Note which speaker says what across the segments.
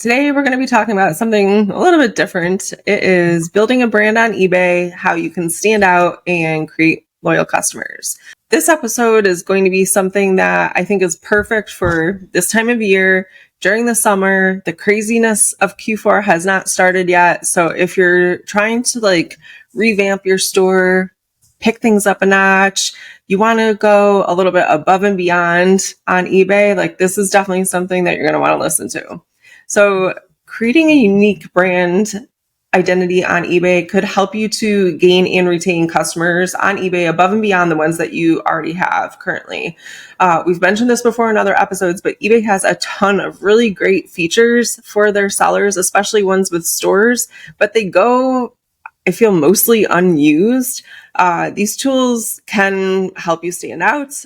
Speaker 1: Today, we're going to be talking about something a little bit different. It is building a brand on eBay, how you can stand out and create loyal customers. This episode is going to be something that I think is perfect for this time of year during the summer. The craziness of Q4 has not started yet. So if you're trying to revamp your store, pick things up a notch, you want to go a little bit above and beyond on eBay, this is definitely something that you're going to want to listen to. So creating a unique brand identity on eBay could help you to gain and retain customers on eBay above and beyond the ones that you already have currently. We've mentioned this before in other episodes, but eBay has a ton of really great features for their sellers, especially ones with stores, but they go, I feel, mostly unused. These tools can help you stand out.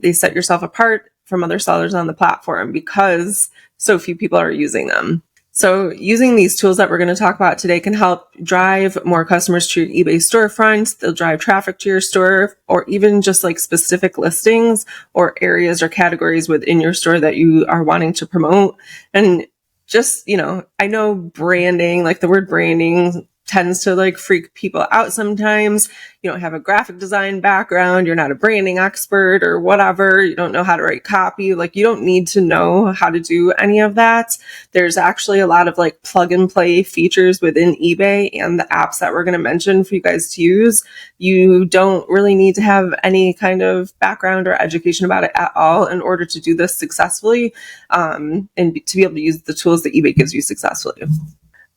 Speaker 1: They set yourself apart from other sellers on the platform because so few people are using them. So using these tools that we're going to talk about today can help drive more customers to your eBay storefront. They'll drive traffic to your store, or even just specific listings or areas or categories within your store that you are wanting to promote. And just, I know branding, the word branding tends to freak people out sometimes. You don't have a graphic design background, you're not a branding expert or whatever, you don't know how to write copy, you don't need to know how to do any of that. There's actually a lot of plug and play features within eBay and the apps that we're going to mention for you guys to use. You don't really need to have any kind of background or education about it at all in order to do this successfully, and to be able to use the tools that eBay gives you successfully.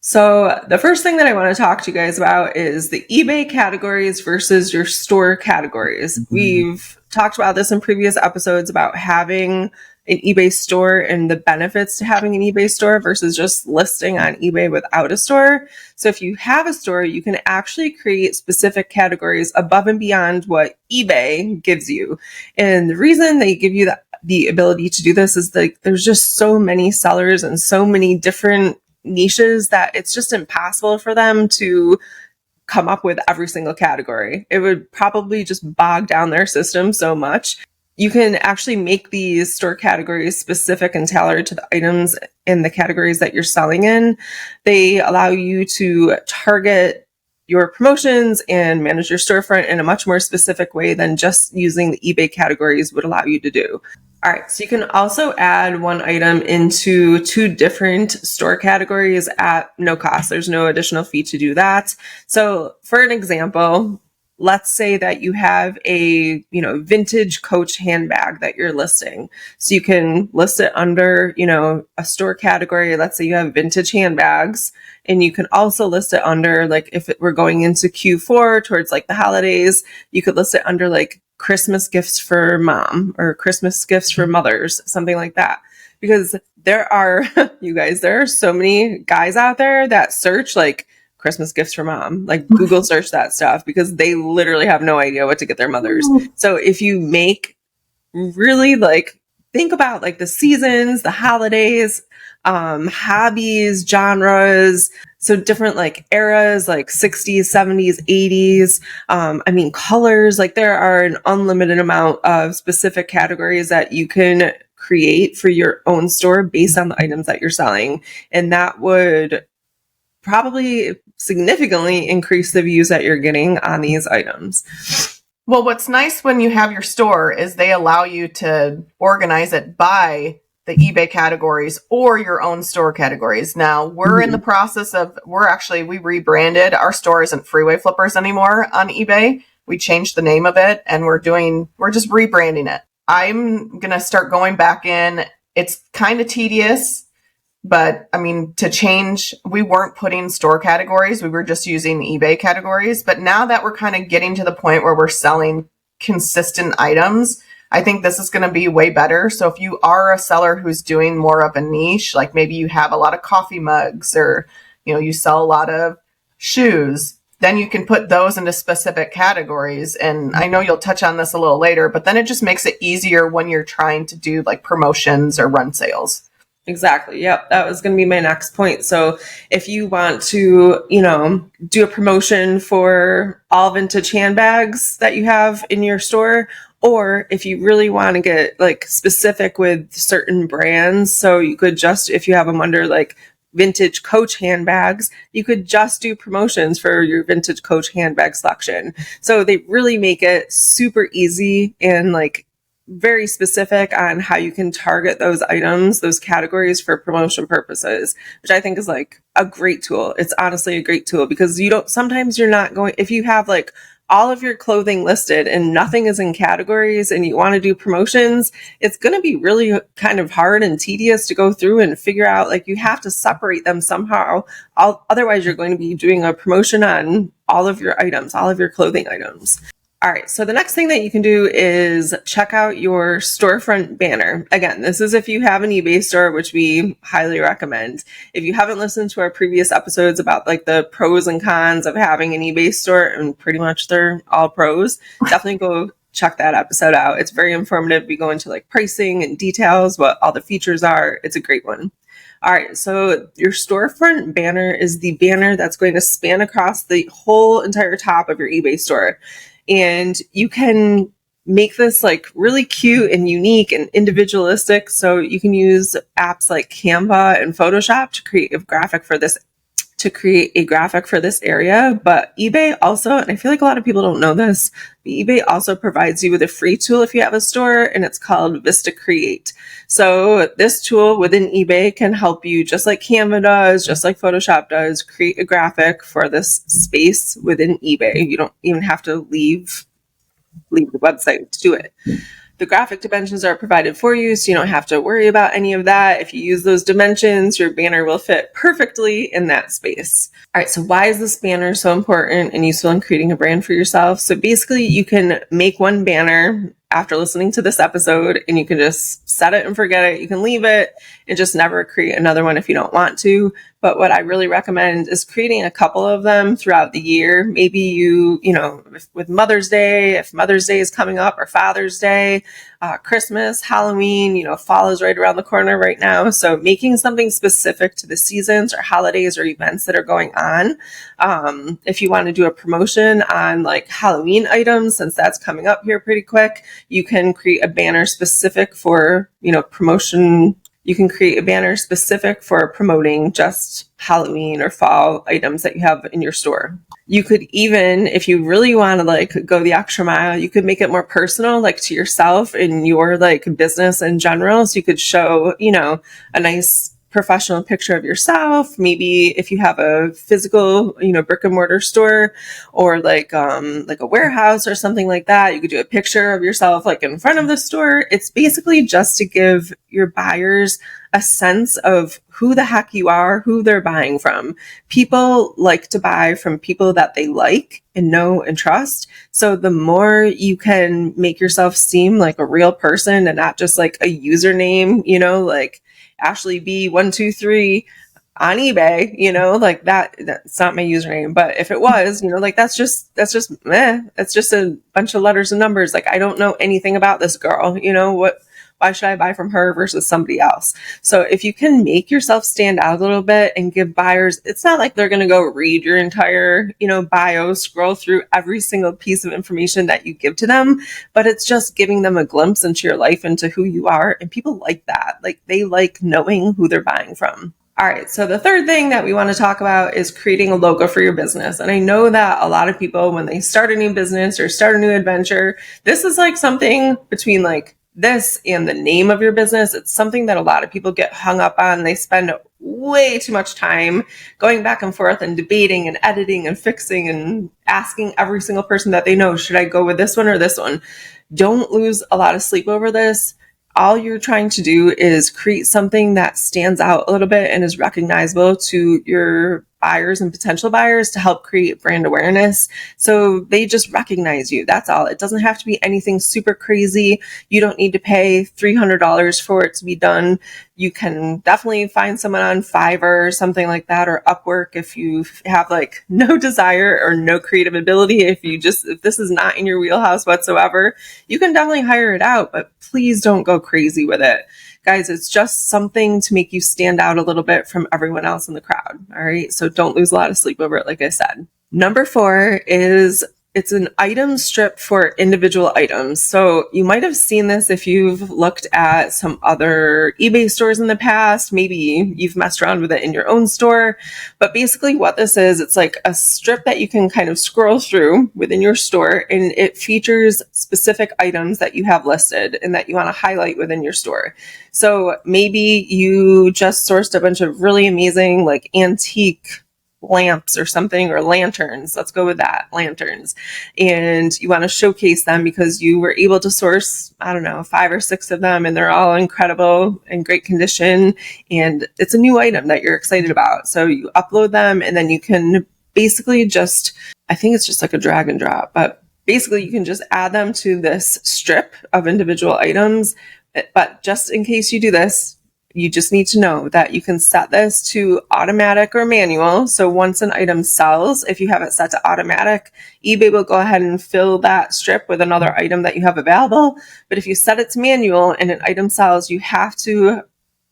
Speaker 1: So the first thing that I want to talk to you guys about is the eBay categories versus your store categories. We've talked about this in previous episodes about having an eBay store and the benefits to having an eBay store versus just listing on eBay without a store. So if you have a store, you can actually create specific categories above and beyond what eBay gives you. And the reason they give you the ability to do this is there's just so many sellers and so many different niches that it's just impossible for them to come up with every single category. It would probably just bog down their system so much. You can actually make these store categories specific and tailored to the items and the categories that you're selling in. They allow you to target your promotions and manage your storefront in a much more specific way than just using the eBay categories would allow you to do. All right, so you can also add one item into two different store categories at no cost. There's no additional fee to do that. So for an example, let's say that you have a, vintage Coach handbag that you're listing. So you can list it under, a store category. Let's say you have vintage handbags, and you can also list it under, if we're going into Q4 towards the holidays, you could list it under Christmas gifts for mom or Christmas gifts for mothers, something like that. Because there are, there are so many guys out there that search Christmas gifts for mom, Google search that stuff because they literally have no idea what to get their mothers. So if you make really think about the seasons, the holidays, hobbies, genres, so different eras, 60s, 70s, 80s. Colors, there are an unlimited amount of specific categories that you can create for your own store based on the items that you're selling. And that would probably significantly increase the views that you're getting on these items.
Speaker 2: Well, what's nice when you have your store is they allow you to organize it by the eBay categories or your own store categories. Now we're in the process of, we rebranded. Our store isn't Freeway Flippers anymore on eBay. We changed the name of it and we're just rebranding it. I'm going to start going back in. It's kind of tedious, but to change, we weren't putting store categories. We were just using eBay categories. But now that we're kind of getting to the point where we're selling consistent items, I think this is going to be way better. So if you are a seller who's doing more of a niche, maybe you have a lot of coffee mugs or, you sell a lot of shoes, then you can put those into specific categories. And I know you'll touch on this a little later, but then it just makes it easier when you're trying to do promotions or run sales.
Speaker 1: Exactly. Yep. That was going to be my next point. So if you want to, do a promotion for all vintage handbags that you have in your store, Or if you really want to get like specific with certain brands, so you could just, if you have them under like vintage Coach handbags, you could just do promotions for your vintage Coach handbag selection. So they really make it super easy and like very specific on how you can target those items, those categories for promotion purposes, which I think is like a great tool. It's honestly a great tool because sometimes you're not going, if you have like all of your clothing listed and nothing is in categories and you want to do promotions, it's going to be really kind of hard and tedious to go through and figure out, like, you have to separate them somehow. Otherwise, you're going to be doing a promotion on all of your items, all of your clothing items. All right, so the next thing that you can do is check out your storefront banner. Again, this is if you have an eBay store, which we highly recommend. If you haven't listened to our previous episodes about like the pros and cons of having an eBay store, and pretty much they're all pros, definitely go check that episode out. It's very informative. We go into like pricing and details, what all the features are. It's a great one. All right, so your storefront banner is the banner that's going to span across the whole entire top of your eBay store. And you can make this like really cute and unique and individualistic. So you can use apps like Canva and Photoshop to create a graphic for this area. But eBay also, and I feel like a lot of people don't know this, but eBay also provides you with a free tool if you have a store, and it's called Vista Create. So this tool within eBay can help you, just like Canva does, just like Photoshop does, create a graphic for this space within eBay. You don't even have to leave the website to do it. The graphic dimensions are provided for you, so you don't have to worry about any of that. If you use those dimensions, your banner will fit perfectly in that space. All right, so why is this banner so important and useful in creating a brand for yourself? So basically, you can make one banner after listening to this episode, and you can just set it and forget it. You can leave it and just never create another one if you don't want to. But what I really recommend is creating a couple of them throughout the year. Maybe with Mother's Day, if Mother's Day is coming up, or Father's Day, Christmas, Halloween, fall is right around the corner right now. So making something specific to the seasons or holidays or events that are going on. If you want to do a promotion on like Halloween items, since that's coming up here pretty quick, you can create a banner specific for, promotion. You can create a banner specific for promoting just Halloween or fall items that you have in your store. You could even, if you really want to like go the extra mile, you could make it more personal, like to yourself and your like business in general. So you could show, a nice professional picture of yourself. Maybe if you have a physical, brick and mortar store, or like a warehouse or something like that, you could do a picture of yourself like in front of the store. It's basically just to give your buyers a sense of who the heck you are, who they're buying from. People like to buy from people that they like and know and trust. So the more you can make yourself seem like a real person and not just like a username, like Ashley B123 on eBay, like that's not my username. But if it was, that's just it's just a bunch of letters and numbers. Like, I don't know anything about this girl, why should I buy from her versus somebody else? So if you can make yourself stand out a little bit and give buyers, it's not like they're going to go read your entire, bio, scroll through every single piece of information that you give to them, but it's just giving them a glimpse into your life, into who you are. And people like that. Like, they like knowing who they're buying from. All right. So the third thing that we want to talk about is creating a logo for your business. And I know that a lot of people, when they start a new business or start a new adventure, this is like something between like this and the name of your business. It's something that a lot of people get hung up on. They spend way too much time going back and forth and debating and editing and fixing and asking every single person that they know, should I go with this one or this one? Don't lose a lot of sleep over this. All you're trying to do is create something that stands out a little bit and is recognizable to your buyers and potential buyers to help create brand awareness. So they just recognize you. That's all. It doesn't have to be anything super crazy. You don't need to pay $300 for it to be done. You can definitely find someone on Fiverr or something like that, or Upwork, if you have like no desire or no creative ability. If this is not in your wheelhouse whatsoever, you can definitely hire it out, but please don't go crazy with it. Guys, it's just something to make you stand out a little bit from everyone else in the crowd. All right. So don't lose a lot of sleep over it, like I said. Number 4 is it's an item strip for individual items. So you might have seen this if you've looked at some other eBay stores in the past. Maybe you've messed around with it in your own store. But basically what this is, it's like a strip that you can kind of scroll through within your store, and it features specific items that you have listed and that you want to highlight within your store. So maybe you just sourced a bunch of really amazing like antique lamps or something, or lanterns. Let's go with that, lanterns. And you want to showcase them because you were able to source, I don't know, 5 or 6 of them, and they're all incredible and great condition. And it's a new item that you're excited about. So you upload them, and then you can basically just, I think it's just like a drag and drop, but basically you can just add them to this strip of individual items. But just in case you do this, you just need to know that you can set this to automatic or manual. So once an item sells, if you have it set to automatic, eBay will go ahead and fill that strip with another item that you have available. But if you set it to manual and an item sells, you have to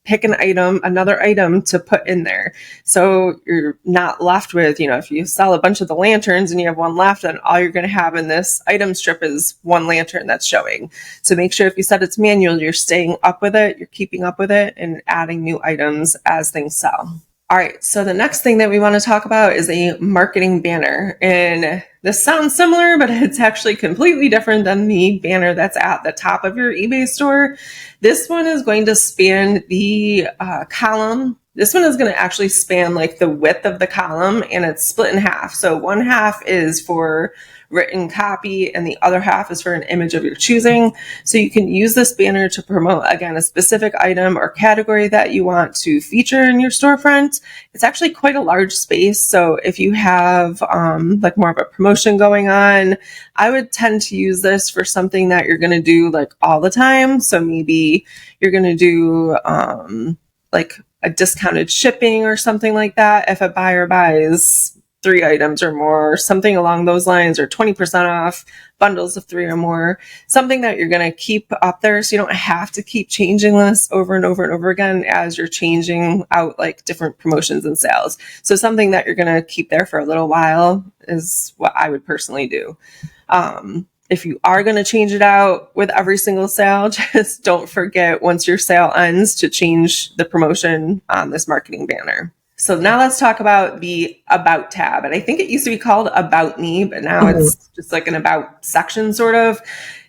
Speaker 1: pick another item to put in there. So you're not left with, if you sell a bunch of the lanterns and you have one left, then all you're going to have in this item strip is one lantern that's showing. So make sure if you set it to manual, you're staying up with it, you're keeping up with it, and adding new items as things sell. All right, so the next thing that we want to talk about is a marketing banner. And this sounds similar, but it's actually completely different than the banner that's at the top of your eBay store. This one is going to span the column. This one is going to actually span like the width of the column, and it's split in half. So one half is for written copy and the other half is for an image of your choosing. So you can use this banner to promote, again, a specific item or category that you want to feature in your storefront. It's actually quite a large space. So if you have like more of a promotion going on, I would tend to use this for something that you're going to do like all the time. So maybe you're going to do like a discounted shipping or something like that. If a buyer buys 3 items or more, something along those lines, or 20% off bundles of 3 or more, something that you're going to keep up there. So you don't have to keep changing this over and over and over again as you're changing out like different promotions and sales. So something that you're going to keep there for a little while is what I would personally do. If you are going to change it out with every single sale, just don't forget once your sale ends to change the promotion on this marketing banner. So now let's talk about the About tab. And I think it used to be called About Me, but now it's just like an About section sort of.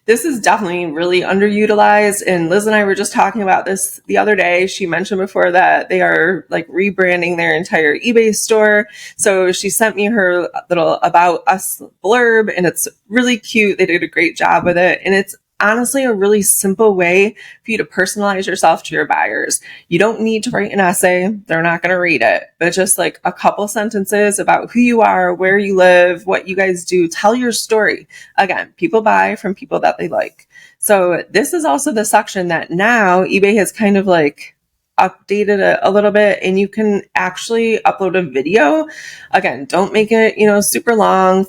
Speaker 1: This is definitely really underutilized. And Liz and I were just talking about this the other day. She mentioned before that they are like rebranding their entire eBay store. So she sent me her little About Us blurb, and it's really cute. They did a great job with it. And it's honestly a really simple way for you to personalize yourself to your buyers. You don't need to write an essay. They're not going to read it, but just like a couple sentences about who you are, where you live, what you guys do. Tell your story. Again, people buy from people that they like. So this is also the section that now eBay has kind of like updated a little bit, and you can actually upload a video. Again, don't make it, super long.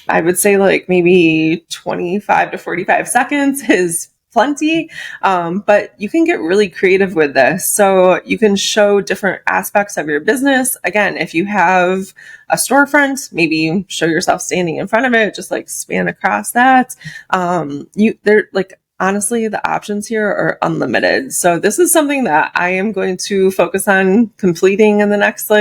Speaker 1: I would say like maybe 25 to 45 seconds is plenty, but you can get really creative with this. So you can show different aspects of your business. Again, if you have a storefront, maybe show yourself standing in front of it, just like span across that. They're like, honestly, the options here are unlimited. So this is something that I am going to focus on completing in the next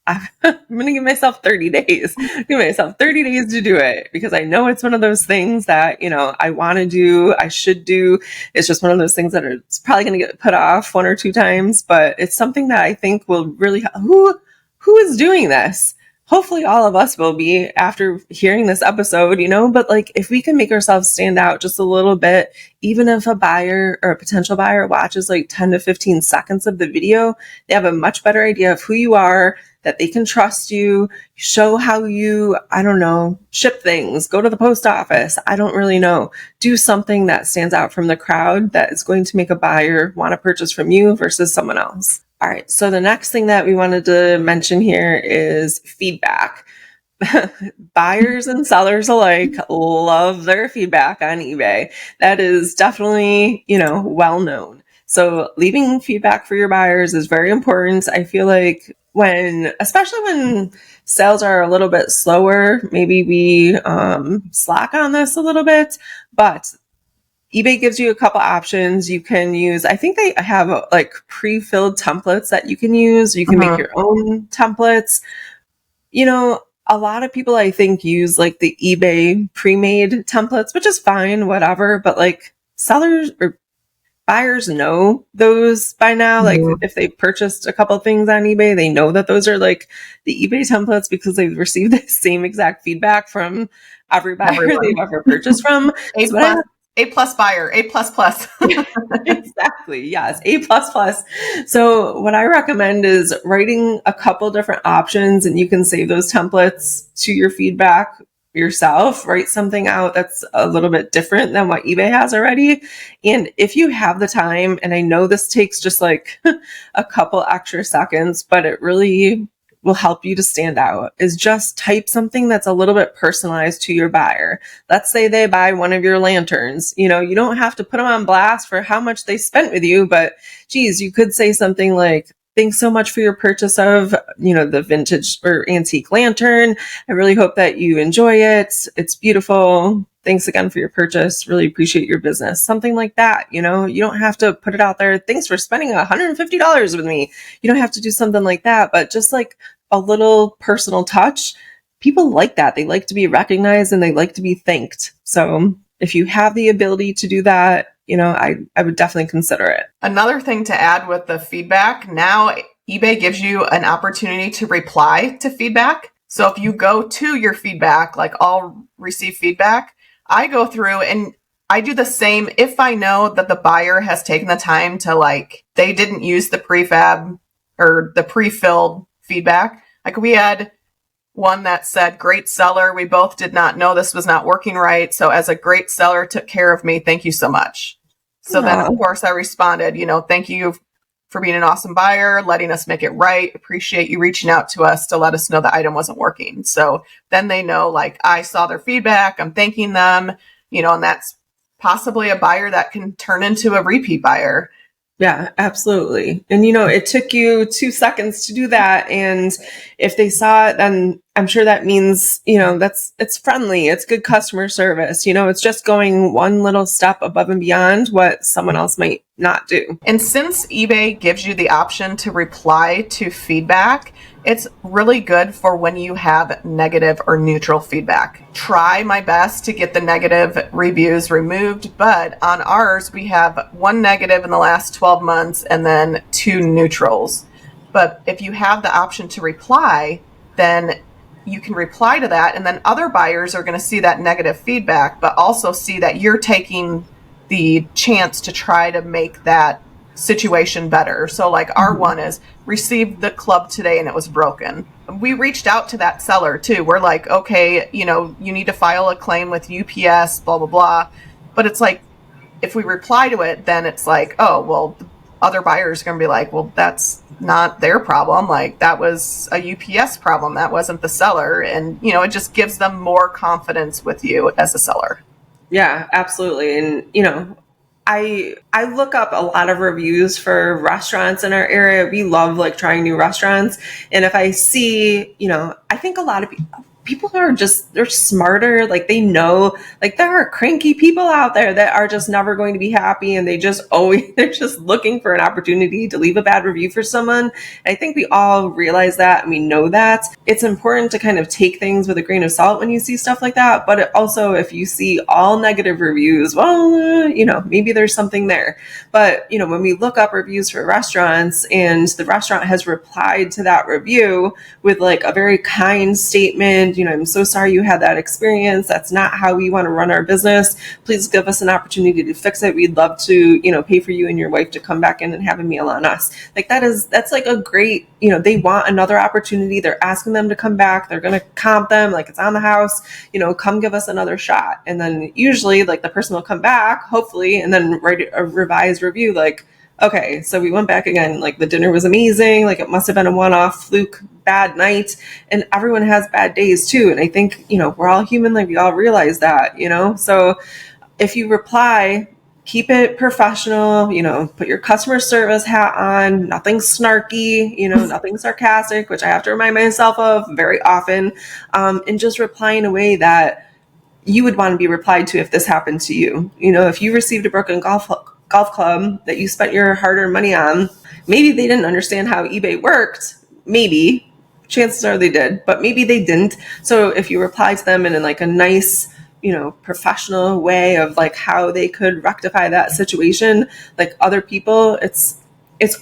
Speaker 1: I'm going to give myself 30 days. Give myself 30 days to do it, because I know it's one of those things that, I want to do, I should do. It's just one of those things that it's probably going to get put off 1 or 2 times, but it's something that I think will really, who is doing this? Hopefully all of us will be after hearing this episode, but like if we can make ourselves stand out just a little bit, even if a buyer or a potential buyer watches like 10 to 15 seconds of the video, they have a much better idea of who you are, that they can trust you, show how you, ship things, go to the post office. I don't really know. Do something that stands out from the crowd that is going to make a buyer want to purchase from you versus someone else. All right. So the next thing that we wanted to mention here is feedback. Buyers and sellers alike love their feedback on eBay. That is definitely, well known. So leaving feedback for your buyers is very important. I feel like especially when sales are a little bit slower, maybe we slack on this a little bit, but eBay gives you a couple options. You can use, I think they have like pre-filled templates that you can use. You can make your own templates. A lot of people I think use like the eBay pre-made templates, which is fine, whatever. But like sellers or buyers know those by now. Like if they purchased a couple things on eBay, they know that those are like the eBay templates because they've received the same exact feedback from every buyer they've ever purchased from.
Speaker 2: A plus buyer, A plus plus.
Speaker 1: Exactly. Yes. A plus plus. So what I recommend is writing a couple different options, and you can save those templates to your feedback yourself. Write something out that's a little bit different than what eBay has already. And if you have the time, and I know this takes just like a couple extra seconds, but it really will help you to stand out, is just type something that's a little bit personalized to your buyer. Let's say they buy one of your lanterns. You don't have to put them on blast for how much they spent with you, but geez, you could say something like, thanks so much for your purchase of, the vintage or antique lantern. I really hope that you enjoy it. It's beautiful. Thanks again for your purchase. Really appreciate your business. Something like that. You don't have to put it out there. Thanks for spending $150 with me. You don't have to do something like that, but just like a little personal touch. People like that. They like to be recognized and they like to be thanked. So if you have the ability to do that, I would definitely consider it.
Speaker 2: Another thing to add with the feedback, now eBay gives you an opportunity to reply to feedback. So if you go to your feedback, like I'll receive feedback, I go through and I do the same if I know that the buyer has taken the time to they didn't use the prefab or the pre-filled feedback. Like we had one that said, great seller. We both did not know this was not working right. So as a great seller took care of me, thank you so much. So then of course I responded, thank you for being an awesome buyer, letting us make it right. Appreciate you reaching out to us to let us know the item wasn't working. So then they know I saw their feedback, I'm thanking them, and that's possibly a buyer that can turn into a repeat buyer.
Speaker 1: Yeah, absolutely. And, it took you 2 seconds to do that. And if they saw it, then I'm sure that means, it's friendly. It's good customer service. It's just going one little step above and beyond what someone else might not do.
Speaker 2: And since eBay gives you the option to reply to feedback, it's really good for when you have negative or neutral feedback. Try my best to get the negative reviews removed, but on ours, we have 1 negative in the last 12 months and then 2 neutrals. But if you have the option to reply, then you can reply to that, and then other buyers are going to see that negative feedback, but also see that you're taking the chance to try to make that situation better. So our one is received the club today and it was broken. We reached out to that seller too. We're like, okay, you need to file a claim with UPS, blah, blah, blah. But it's if we reply to it, then it's oh, well, the other buyers are going to be like, well, that's not their problem. That was a UPS problem. That wasn't the seller. And, it just gives them more confidence with you as a seller.
Speaker 1: Yeah, absolutely. And, I look up a lot of reviews for restaurants in our area. We love trying new restaurants. And if I see, I think a lot of people they're smarter. They know, there are cranky people out there that are just never going to be happy. And they're just looking for an opportunity to leave a bad review for someone. And I think we all realize that and we know that. It's important to kind of take things with a grain of salt when you see stuff like that. But also, if you see all negative reviews, well, maybe there's something there. But, when we look up reviews for restaurants and the restaurant has replied to that review with a very kind statement, I'm so sorry you had that experience. That's not how we want to run our business. Please give us an opportunity to fix it. We'd love to, pay for you and your wife to come back in and have a meal on us. That's a great, they want another opportunity. They're asking them to come back. They're going to comp them it's on the house, come give us another shot. And then usually the person will come back, hopefully, and then write a revised review okay, so we went back again. The dinner was amazing. It must have been a one-off fluke bad night. And everyone has bad days too. And I think, we're all human. We all realize that, So if you reply, keep it professional, put your customer service hat on, nothing snarky, nothing sarcastic, which I have to remind myself of very often, and just reply in a way that you would want to be replied to if this happened to you. If you received a broken golf club that you spent your hard-earned money on, maybe they didn't understand how eBay worked. Maybe. Chances are they did, but maybe they didn't. So if you reply to them in like a nice, professional way of like how they could rectify that situation, like other people, it's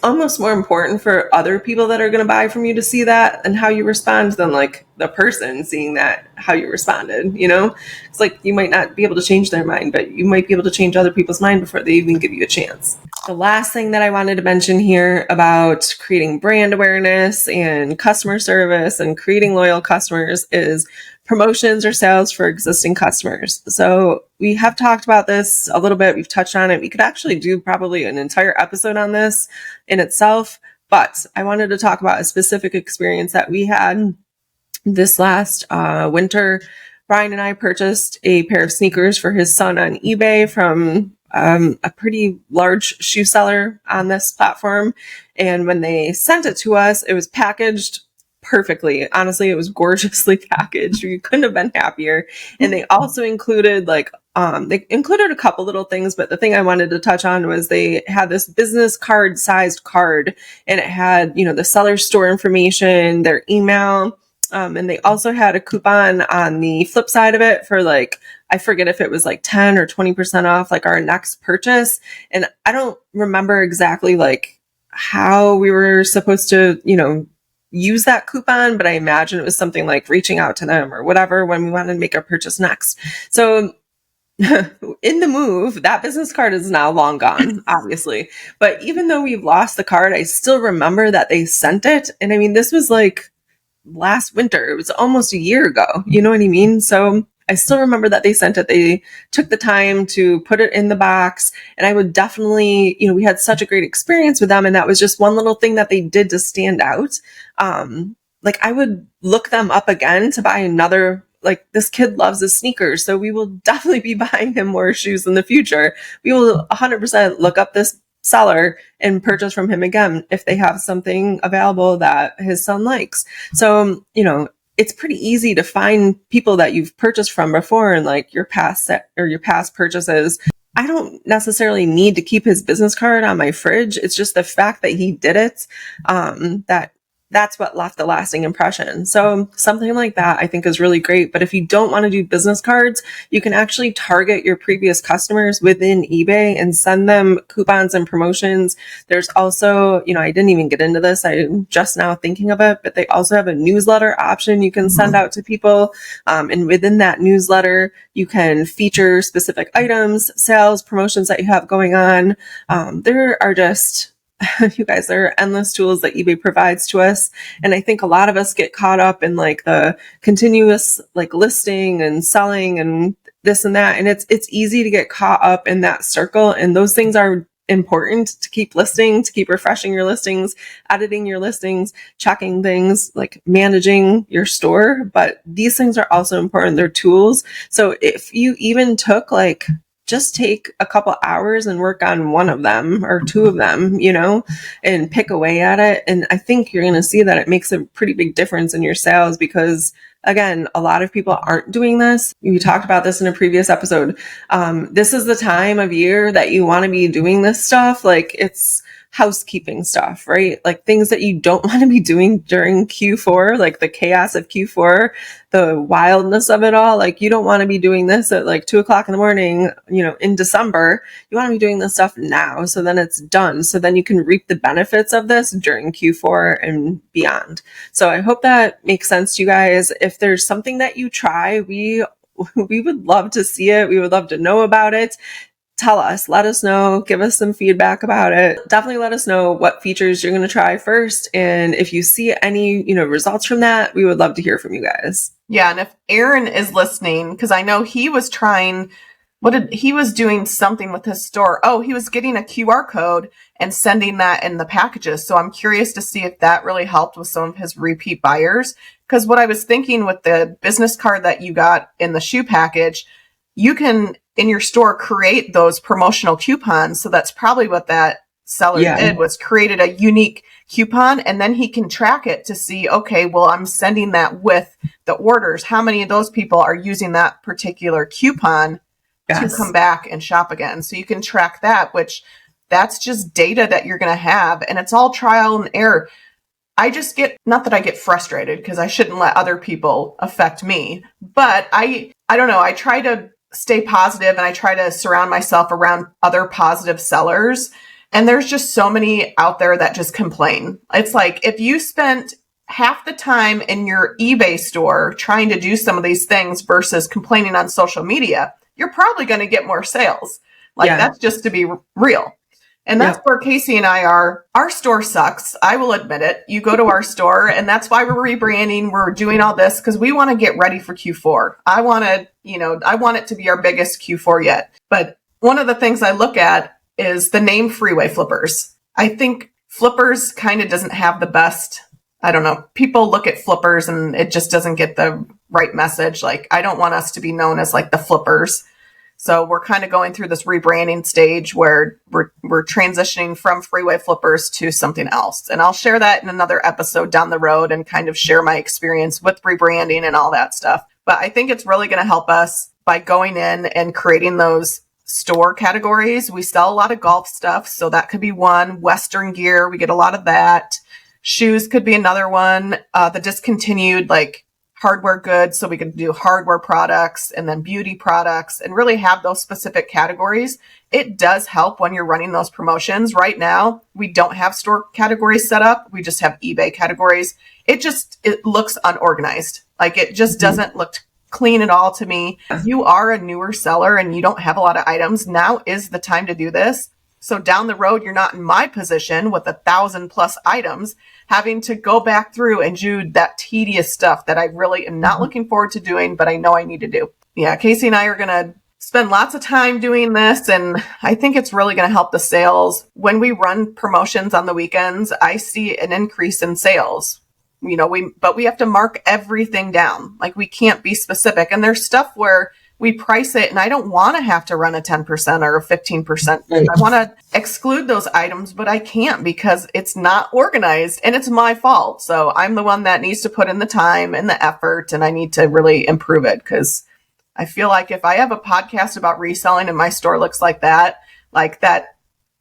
Speaker 1: almost more important for other people that are going to buy from you to see that and how you respond than like the person seeing that, how you responded, It's like you might not be able to change their mind, but you might be able to change other people's mind before they even give you a chance. The last thing that I wanted to mention here about creating brand awareness and customer service and creating loyal customers is promotions or sales for existing customers. So we have talked about this a little bit. We've touched on it. We could actually do probably an entire episode on this in itself, but I wanted to talk about a specific experience that we had this last winter. Brian and I purchased a pair of sneakers for his son on eBay from a pretty large shoe seller on this platform. And when they sent it to us, it was packaged perfectly. Honestly, it was gorgeously packaged. We couldn't have been happier. And they also included they included a couple little things, but the thing I wanted to touch on was they had this business card sized card, and it had, the seller's store information, their email. And they also had a coupon on the flip side of it for I forget if it was 10 or 20% off our next purchase. And I don't remember exactly how we were supposed to, use that coupon, but I imagine it was something like reaching out to them or whatever when we wanted to make a purchase next. So in the move, that business card is now long gone, obviously. But even though we've lost the card, I still remember that they sent it. And I mean, this was last winter. It was almost a year ago. You know what I mean? So I still remember that they sent it. They took the time to put it in the box. And I would definitely, we had such a great experience with them. And that was just one little thing that they did to stand out. I would look them up again to buy another. This kid loves his sneakers, so we will definitely be buying him more shoes in the future. We will 100% look up this seller and purchase from him again if they have something available that his son likes. So, it's pretty easy to find people that you've purchased from before and your past your past purchases. I don't necessarily need to keep his business card on my fridge. It's just the fact that he did it, that's what left the lasting impression. So something like that I think is really great. But if you don't want to do business cards, you can actually target your previous customers within eBay and send them coupons and promotions. There's also, I didn't even get into this. I'm just now thinking of it, but they also have a newsletter option you can send out to people. And within that newsletter, you can feature specific items, sales, promotions that you have going on. There are just you guys, there are endless tools that eBay provides to us. And I think a lot of us get caught up in the continuous listing and selling and this and that. And it's easy to get caught up in that circle. And those things are important to keep listing, to keep refreshing your listings, editing your listings, checking things, managing your store. But these things are also important. They're tools. So if you even took just take a couple hours and work on one of them or two of them, and pick away at it. And I think you're going to see that it makes a pretty big difference in your sales because, again, a lot of people aren't doing this. We talked about this in a previous episode. This is the time of year that you want to be doing this stuff. It's housekeeping stuff, right? Things that you don't want to be doing during Q4, the chaos of Q4, the wildness of it all. You don't want to be doing this at 2:00 in the morning, in December. You want to be doing this stuff now. So then it's done. So then you can reap the benefits of this during Q4 and beyond. So I hope that makes sense to you guys. If there's something that you try, we would love to see it. We would love to know about it. Tell us, let us know, give us some feedback about it. Definitely let us know what features you're going to try first. And if you see any, results from that, we would love to hear from you guys.
Speaker 2: Yeah. And if Aaron is listening, because I know he was he was doing something with his store. Oh, he was getting a QR code and sending that in the packages. So I'm curious to see if that really helped with some of his repeat buyers. Because what I was thinking with the business card that you got in the shoe package, you can in your store create those promotional coupons. So that's probably what that seller did, was created a unique coupon, and then he can track it to see, okay, well, I'm sending that with the orders. How many of those people are using that particular coupon to come back and shop again? So you can track that, which that's just data that you're going to have, and it's all trial and error. I just get, not that I get frustrated, because I shouldn't let other people affect me, but I don't know, I try to stay positive and I try to surround myself around other positive sellers. And there's just so many out there that just complain. It's like, if you spent half the time in your eBay store trying to do some of these things versus complaining on social media, you're probably going to get more sales. Like, that's just to be real. And that's where Casey and I are. Our store sucks. I will admit it. You go to our store, and that's why we're rebranding. We're doing all this because we want to get ready for Q4. I want it to be our biggest Q4 yet. But one of the things I look at is the name Freeway Flippers. I think Flippers kind of doesn't have the best, I don't know, people look at Flippers and it just doesn't get the right message. Like, I don't want us to be known as like the Flippers. So we're kind of going through this rebranding stage where we're transitioning from Freeway Flippers to something else. And I'll share that in another episode down the road and kind of share my experience with rebranding and all that stuff. But I think it's really going to help us by going in and creating those store categories. We sell a lot of golf stuff, so that could be one. Western gear, we get a lot of that. Shoes could be another one. The discontinued, like, hardware goods, so we could do hardware products and then beauty products and really have those specific categories. It does help when you're running those promotions. Right now, we don't have store categories set up. We just have eBay categories. It looks unorganized. Like, it just doesn't look clean at all to me. If you are a newer seller and you don't have a lot of items, now is the time to do this. So down the road, you're not in my position with 1,000+ items, having to go back through and do that tedious stuff that I really am not looking forward to doing, but I know I need to do. Yeah, Casey and I are going to spend lots of time doing this, and I think it's really going to help the sales. When we run promotions on the weekends, I see an increase in sales. But we have to mark everything down. Like, we can't be specific. And there's stuff where we price it and I don't want to have to run a 10% or a 15%. Right. I want to exclude those items, but I can't because it's not organized and it's my fault. So I'm the one that needs to put in the time and the effort, and I need to really improve it, because I feel like if I have a podcast about reselling and my store looks like that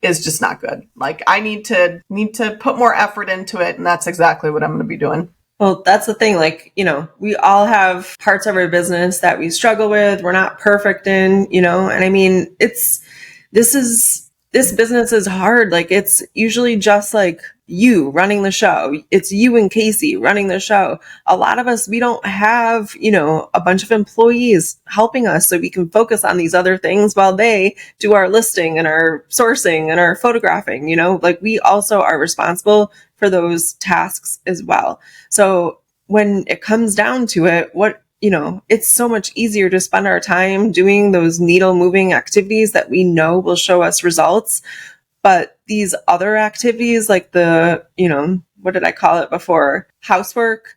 Speaker 2: is just not good. Like, I need to put more effort into it. And that's exactly what I'm going to be doing.
Speaker 1: Well, that's the thing. Like, we all have parts of our business that we struggle with. We're not perfect in, and I mean, this business is hard. Like, it's usually just like you running the show. It's you and Casey running the show. A lot of us, we don't have, a bunch of employees helping us so we can focus on these other things while they do our listing and our sourcing and our photographing, like, we also are responsible for those tasks as well. So when it comes down to it, it's so much easier to spend our time doing those needle moving activities that we know will show us results. But these other activities, like what did I call it before? Housework,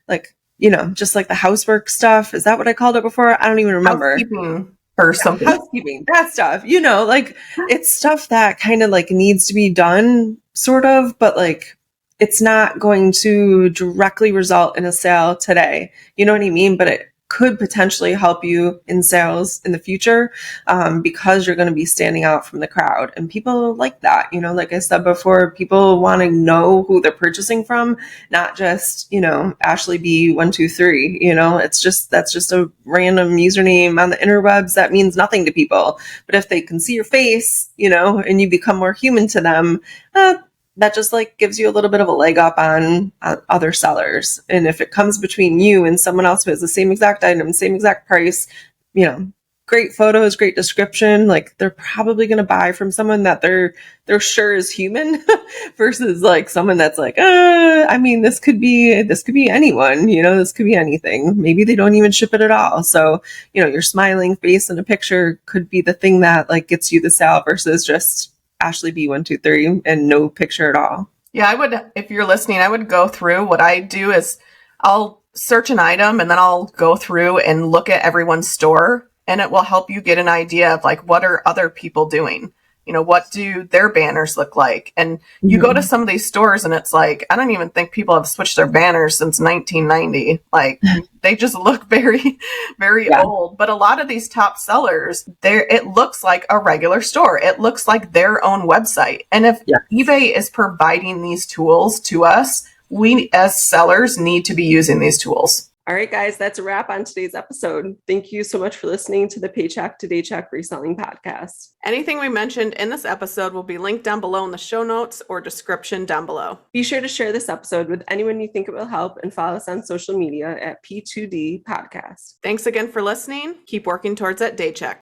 Speaker 1: just like the housework stuff. Is that what I called it before? I don't even remember.
Speaker 2: Housekeeping or something.
Speaker 1: Housekeeping, that stuff, it's stuff that kind of like needs to be done, sort of, but like, it's not going to directly result in a sale today. You know what I mean? But it could potentially help you in sales in the future, because you're going to be standing out from the crowd, and people like that. Like I said before, people want to know who they're purchasing from, not just, Ashley B123, that's just a random username on the interwebs that means nothing to people. But if they can see your face, and you become more human to them, that just like gives you a little bit of a leg up on other sellers. And if it comes between you and someone else who has the same exact item, same exact price, great photos, great description, like, they're probably going to buy from someone that they're sure is human versus like someone that's like, this could be anyone, this could be anything. Maybe they don't even ship it at all. So, your smiling face in a picture could be the thing that like gets you the sale versus just Ashley B123 and no picture at all.
Speaker 2: Yeah, I would, if you're listening, I would go through. What I do is I'll search an item and then I'll go through and look at everyone's store and it will help you get an idea of like, what are other people doing? You know, what do their banners look like? And you go to some of these stores and it's like, I don't even think people have switched their banners since 1990. Like they just look very, very old. But a lot of these top sellers, it looks like a regular store. It looks like their own website. And if eBay is providing these tools to us, we as sellers need to be using these tools.
Speaker 1: All right, guys, that's a wrap on today's episode. Thank you so much for listening to the Paycheck to Daycheck Reselling Podcast.
Speaker 2: Anything we mentioned in this episode will be linked down below in the show notes or description down below.
Speaker 1: Be sure to share this episode with anyone you think it will help and follow us on social media at P2D Podcast.
Speaker 2: Thanks again for listening. Keep working towards that Daycheck.